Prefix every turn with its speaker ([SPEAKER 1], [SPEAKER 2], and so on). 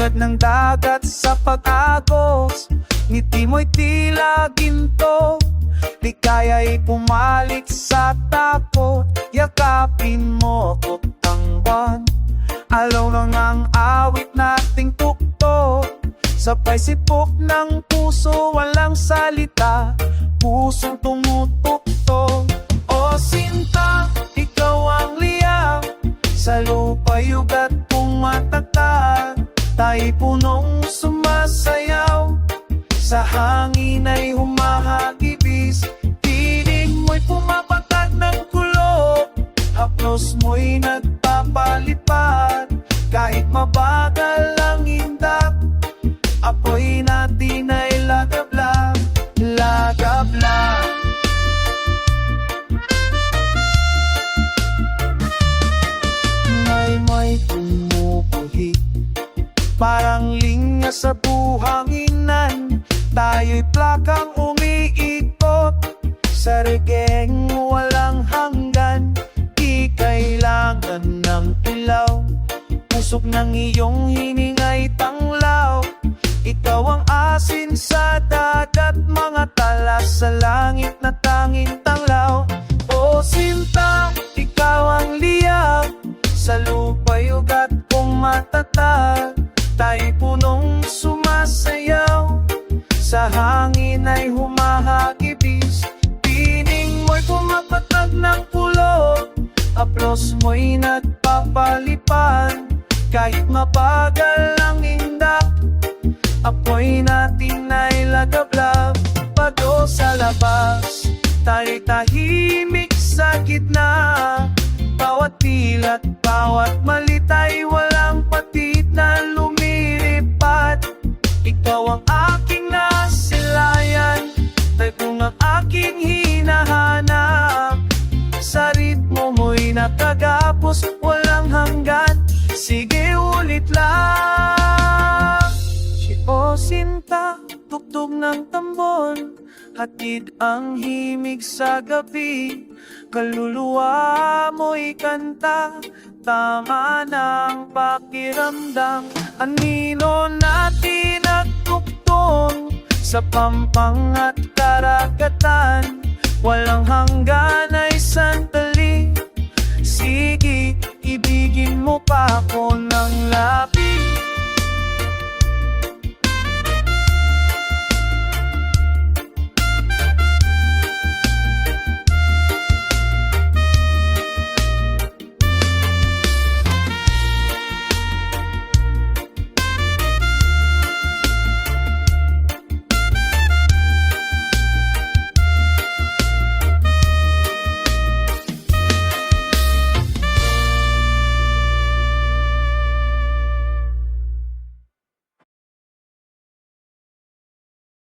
[SPEAKER 1] Tulad ng dagat sa pag-agos, ngiti mo'y tila ginto. Di kaya'y pumalik sa takot, yakapin mo ko't ang buwan. Alaw lang ang awit nating tuktok, sabay sipok ng puso, walang salita, pusong tumutugtog. O sinta, ikaw ang liyab, sa lupa'y ugat kong matatag. Tayo'y punong sumasayaw, sa hangin ay humahagibis. Tinig mo'y pumapatag ng kulog, haplos mo'y nagpapalipad. Kahit mabagal ang indak, apoy natin ay lagablab, lagablab. May tumubuhi, parang linga sa buhanginan. Tayo'y plakang umiikot sa regeng walang hanggan. Di kailangan ng ilaw, pusok ng iyong hininga'y tanglaw. Ikaw ang asin sa dagat, mga talas sa langit na tanging tanglaw. O sinta, ikaw ang liyab, sa lupa'y ugat kong matatag. Tayo'y punong sumasayaw, sa hangin ay humahagibis. Pining mo'y pumapatag ng pulot, aplos mo'y nagpapalipad. Kahit mabagal ang indak, apoy natin ay lagablab. Pado sa labas, tayo'y tahimik sa gitna. Bawat tilat, bawat malita'y walang patid na lumilipad. Ikaw ang aking nasilayan, tayo ang aking hinahanap. Sa ritmo mo'y nakagapos, walang hanggan. Sige, ulit lang. O sinta, tugtog ng tambon, hatid ang himig sa gabi. Kaluluwa mo'y kanta, tama ng pakiramdam. Anino natin nagtuktong sa pampang at karagatan. Walang hanggan ay sandali, sige, ibigin mo pa ako ng lapis.